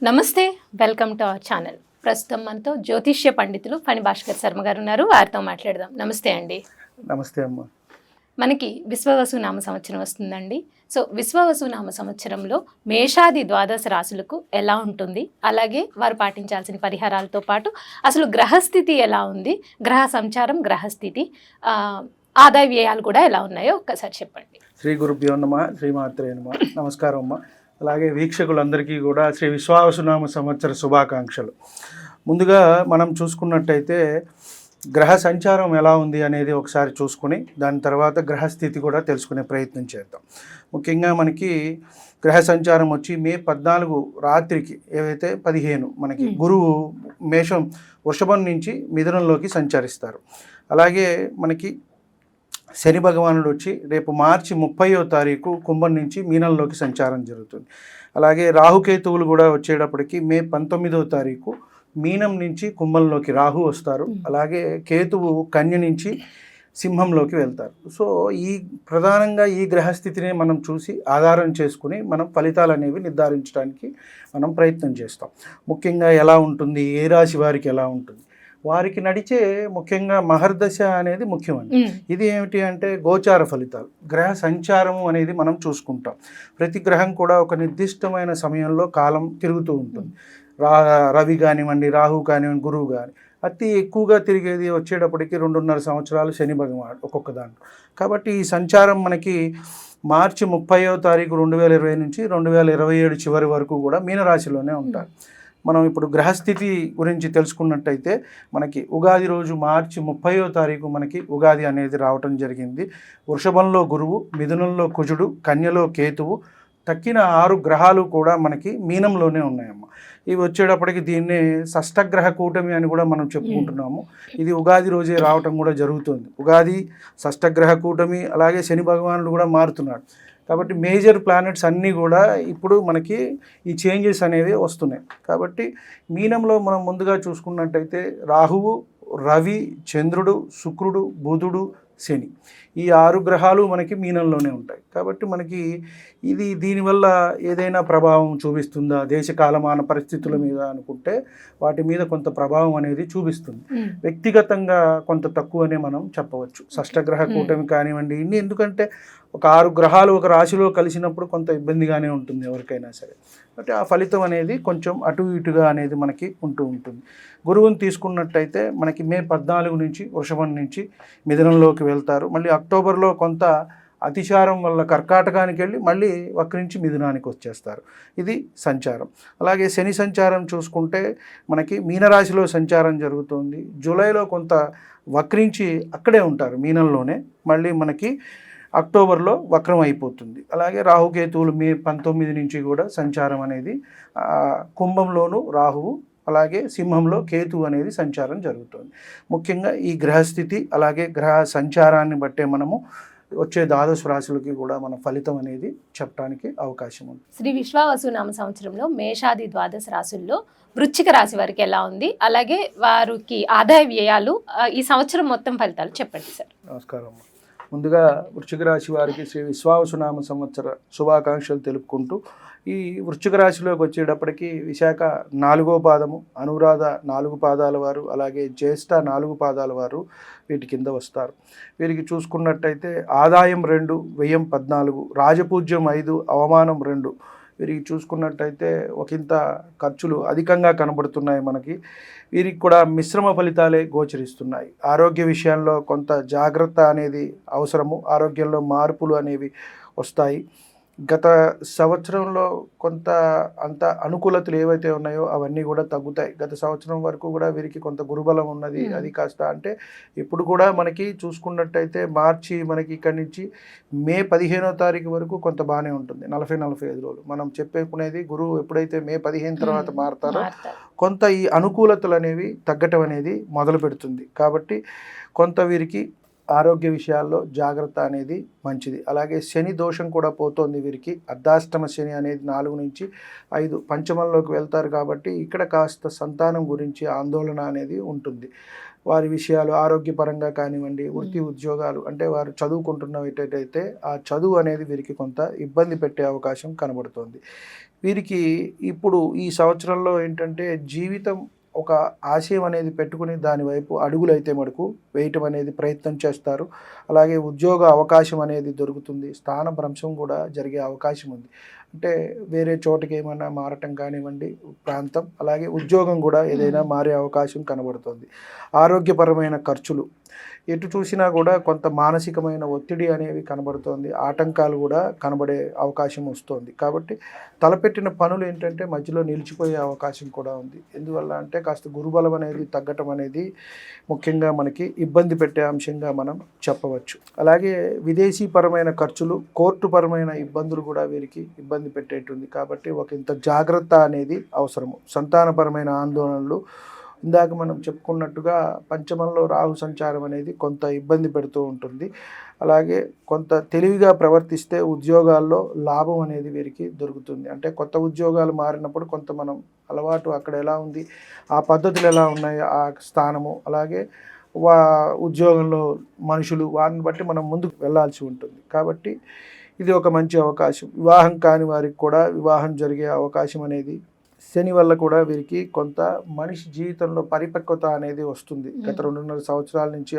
నమస్తే, welcome to our channel. ప్రస్తుతం మనతో జ్యోతిష్య పండితులు ఫణి భాస్కర్ శర్మ గారు ఉన్నారు. వారితో మాట్లాడదాం. నమస్తే అండి. నమస్తే అమ్మ. మనకి విశ్వవసు నామ సంవత్సరం వస్తుందండి. సో విశ్వవసు నామ సంవత్సరంలో మేషాది ద్వాదశ రాశులకు ఎలా ఉంటుంది, అలాగే వారు పాటించాల్సిన పరిహారాలతో పాటు అసలు గ్రహస్థితి ఎలా ఉంది, గ్రహ సంచారం, గ్రహస్థితి, ఆదాయ వ్యయాలు కూడా ఎలా ఉన్నాయో ఒక్కసారి చెప్పండి. శ్రీ గురుభ్యో నమః, శ్రీమాత్రే నమః. నమస్కారం అమ్మ. అలాగే వీక్షకులందరికీ కూడా శ్రీ విశ్వావసునామ సంవత్సర శుభాకాంక్షలు. ముందుగా మనం చూసుకున్నట్టయితే గ్రహ సంచారం ఎలా ఉంది అనేది ఒకసారి చూసుకుని దాని తర్వాత గ్రహస్థితి కూడా తెలుసుకునే ప్రయత్నం చేద్దాం. ముఖ్యంగా మనకి గ్రహ సంచారం వచ్చి మే 14 రాత్రికి ఏవైతే 15 మనకి గురువు మేషం వృషభం నుంచి మిథునంలోకి సంచరిస్తారు. అలాగే మనకి శని భగవానుడు వచ్చి రేపు మార్చి 30వ తారీఖు కుంభం నుంచి మీనంలోకి సంచారం జరుగుతుంది. అలాగే రాహుకేతువులు కూడా వచ్చేటప్పటికి మే 19వ తారీఖు మీనం నుంచి కుంభంలోకి రాహు వస్తారు. అలాగే కేతువు కన్య నుంచి సింహంలోకి వెళ్తారు. సో ఈ ప్రధానంగా ఈ గ్రహస్థితిని మనం చూసి ఆధారం చేసుకుని మనం ఫలితాలు అనేవి నిర్ధారించడానికి మనం ప్రయత్నం చేస్తాం. ముఖ్యంగా ఎలా ఉంటుంది, ఏ రాశి వారికి ఎలా ఉంటుంది, వారికి నడిచే ముఖ్యంగా మహర్దశ అనేది ముఖ్యమండి. ఇది ఏమిటి అంటే గోచార ఫలితాలు, గ్రహ సంచారము అనేది మనం చూసుకుంటాం. ప్రతి గ్రహం కూడా ఒక నిర్దిష్టమైన సమయంలో కాలం తిరుగుతూ ఉంటుంది. రవి కానివ్వండి, రాహు కానివ్వండి, గురువు కానీ అతి ఎక్కువగా తిరిగేది వచ్చేటప్పటికి 2.5 సంవత్సరాలు శని భగవానుడు ఒక్కొక్క దాంట్లో. కాబట్టి ఈ సంచారం మనకి మార్చి 30వ తారీఖు 2020 నుంచి 2027 చివరి వరకు కూడా మీనరాశిలోనే ఉంటారు. మనం ఇప్పుడు గ్రహస్థితి గురించి తెలుసుకున్నట్టయితే మనకి ఉగాది రోజు మార్చి 30వ తారీఖు మనకి ఉగాది అనేది రావటం జరిగింది. వృషభంలో గురువు, మిథునంలో కుజుడు, కన్యలో కేతువు, తక్కిన 6 గ్రహాలు కూడా మనకి మీనంలోనే ఉన్నాయమ్మ. ఇవి వచ్చేటప్పటికి దీన్ని షష్టగ్రహ కూటమి అని కూడా మనం చెప్పుకుంటున్నాము. ఇది ఉగాది రోజే రావటం కూడా జరుగుతుంది. ఉగాది, షష్టగ్రహ కూటమి, అలాగే శని భగవానుడు కూడా మారుతున్నాడు. కాబట్టి మేజర్ ప్లానెట్స్ అన్నీ కూడా ఇప్పుడు మనకి ఈ చేంజెస్ అనేవి వస్తున్నాయి. కాబట్టి మీనంలో మనం ముందుగా చూసుకున్నట్టయితే రాహువు, రవి, చంద్రుడు, శుక్రుడు, బుధుడు, శని, ఈ 6 గ్రహాలు మనకి మీనంలోనే ఉంటాయి. కాబట్టి మనకి ఇది దీనివల్ల ఏదైనా ప్రభావం చూపిస్తుందా దేశ కాలమాన పరిస్థితుల మీద అనుకుంటే వాటి మీద కొంత ప్రభావం అనేది చూపిస్తుంది. వ్యక్తిగతంగా కొంత తక్కువనే మనం చెప్పవచ్చు. షష్టగ్రహ కూటమి కానివ్వండి, ఇన్ని ఎందుకంటే ఒక 6 గ్రహాలు ఒక రాశిలో కలిసినప్పుడు కొంత ఇబ్బందిగానే ఉంటుంది ఎవరికైనా సరే. కాబట్టి ఆ ఫలితం అనేది కొంచెం అటు ఇటుగా అనేది మనకి ఉంటూ ఉంటుంది. గురువుని తీసుకున్నట్టయితే మనకి మే 14 నుంచి వృషభం నుంచి మిథునంలోకి వెళ్తారు. మళ్ళీ అక్టోబర్లో కొంత అతిచారం వల్ల కర్కాటకానికి వెళ్ళి మళ్ళీ వక్రించి మిథునానికి వచ్చేస్తారు. ఇది సంచారం. అలాగే శని సంచారం చూసుకుంటే మనకి మీనరాశిలో సంచారం జరుగుతుంది. జూలైలో కొంత వక్రించి అక్కడే ఉంటారు మీనంలోనే, మళ్ళీ మనకి అక్టోబర్లో వక్రం అయిపోతుంది. అలాగే రాహుకేతువులు మే 19 నుంచి కూడా సంచారం అనేది కుంభంలోను రాహువు, అలాగే సింహంలో కేతువు అనేది సంచారం జరుగుతుంది. ముఖ్యంగా ఈ గ్రహస్థితి అలాగే గ్రహ సంచారాన్ని బట్టే మనము వచ్చే ద్వాదశ రాశులకి కూడా మన ఫలితం అనేది చెప్పడానికి అవకాశం ఉంది. శ్రీ విశ్వావసు నామ సంవత్సరంలో మేషాది ద్వాదశ రాశుల్లో వృశ్చిక రాశి వారికి ఎలా ఉంది, అలాగే వారికి ఆదాయ వ్యయాలు, ఈ సంవత్సరం మొత్తం ఫలితాలు చెప్పండి సార్. నమస్కారం. ముందుగా వృశ్చిక రాశి వారికి శ్రీ విశ్వావసునామ సంవత్సర శుభాకాంక్షలు తెలుపుకుంటూ, ఈ వృశ్చిక రాశిలోకి వచ్చేటప్పటికి విశాఖ 4వ పాదము, అనురాధ 4 పాదాల వారు, అలాగే జ్యేష్ఠ 4 పాదాల వారు వీటి కింద వస్తారు. వీరికి చూసుకున్నట్టయితే ఆదాయం 2, వ్యయం 14, రాజపూజ్యం 5, అవమానం 2. వీరికి చూసుకున్నట్టయితే ఒకంత ఖర్చులు అధికంగా కనబడుతున్నాయి మనకి. వీరికి కూడా మిశ్రమ ఫలితాలే గోచరిస్తున్నాయి. ఆరోగ్య విషయాల్లో కొంత జాగ్రత్త అనేది అవసరము. ఆరోగ్యంలో మార్పులు అనేవి వస్తాయి. గత సంవత్సరంలో కొంత అంత అనుకూలతలు ఏవైతే ఉన్నాయో అవన్నీ కూడా తగ్గుతాయి. గత సంవత్సరం వరకు కూడా వీరికి కొంత గురుబలం ఉన్నది. అది కాస్త అంటే ఇప్పుడు కూడా మనకి చూసుకున్నట్టయితే మార్చి మనకి ఇక్కడి నుంచి మే 15వ తారీఖు వరకు కొంత బాగానే ఉంటుంది. 40-45 రోజులు మనం చెప్పుకునేది. గురువు ఎప్పుడైతే మే 15 తర్వాత మారుతారో కొంత ఈ అనుకూలతలు అనేవి తగ్గటం అనేది మొదలు పెడుతుంది. కాబట్టి కొంత వీరికి ఆరోగ్య విషయాల్లో జాగ్రత్త అనేది మంచిది. అలాగే శని దోషం కూడా పోతోంది వీరికి. అర్ధాష్టమ శని అనేది 4 నుంచి 5 పంచమంలోకి వెళ్తారు. కాబట్టి ఇక్కడ కాస్త సంతానం గురించి ఆందోళన అనేది ఉంటుంది. వారి విషయాలు ఆరోగ్యపరంగా కానివ్వండి, వృత్తి ఉద్యోగాలు అంటే వారు చదువుకుంటున్నట్టయితే ఆ చదువు అనేది వీరికి కొంత ఇబ్బంది పెట్టే అవకాశం కనబడుతుంది. వీరికి ఇప్పుడు ఈ సంవత్సరంలో ఏంటంటే జీవితం ఒక ఆశయం అనేది పెట్టుకుని దాని వైపు అడుగులైతే మటుకు వేయటం అనేది ప్రయత్నం చేస్తారు. అలాగే ఉద్యోగ అవకాశం అనేది దొరుకుతుంది. స్థానభ్రంశం కూడా జరిగే అవకాశం ఉంది. అంటే వేరే చోటకి ఏమైనా మారటం కానివ్వండి, ప్రాంతం, అలాగే ఉద్యోగం కూడా ఏదైనా మారే అవకాశం కనబడుతుంది. ఆరోగ్యపరమైన ఖర్చులు ఎటు చూసినా కూడా కొంత మానసికమైన ఒత్తిడి అనేవి కనబడుతోంది. ఆటంకాలు కూడా కనబడే అవకాశం వస్తుంది. కాబట్టి తలపెట్టిన పనులు ఏంటంటే మధ్యలో నిలిచిపోయే అవకాశం కూడా ఉంది. ఎందువల్ల అంటే కాస్త గురుబలం అనేది తగ్గటం అనేది ముఖ్యంగా మనకి ఇబ్బంది పెట్టే అంశంగా మనం చెప్పవచ్చు. అలాగే విదేశీపరమైన ఖర్చులు, కోర్టు పరమైన ఇబ్బందులు కూడా వీరికి ఇబ్బంది పెట్టేటుంది. కాబట్టి ఒక ఇంత జాగ్రత్త అనేది అవసరము. సంతానపరమైన ఆందోళనలు, ఇందాక మనం చెప్పుకున్నట్టుగా పంచమంలో రాహు సంచారం అనేది కొంత ఇబ్బంది పెడుతూ ఉంటుంది. అలాగే కొంత తెలివిగా ప్రవర్తిస్తే ఉద్యోగాల్లో లాభం అనేది వీరికి దొరుకుతుంది. అంటే కొత్త ఉద్యోగాలు మారినప్పుడు కొంత మనం అలవాటు అక్కడ ఎలా ఉంది, ఆ పద్ధతులు ఎలా ఉన్నాయి, ఆ స్థానము, అలాగే ఉద్యోగంలో మనుషులు, వారిని బట్టి మనం ముందుకు వెళ్ళాల్సి ఉంటుంది. కాబట్టి ఇది ఒక మంచి అవకాశం. వివాహం కాని వారికి కూడా వివాహం జరిగే అవకాశం అనేది, శని వల్ల కూడా వీరికి కొంత మనిషి జీవితంలో పరిపక్వత అనేది వస్తుంది. గత 2.5 సంవత్సరాల నుంచి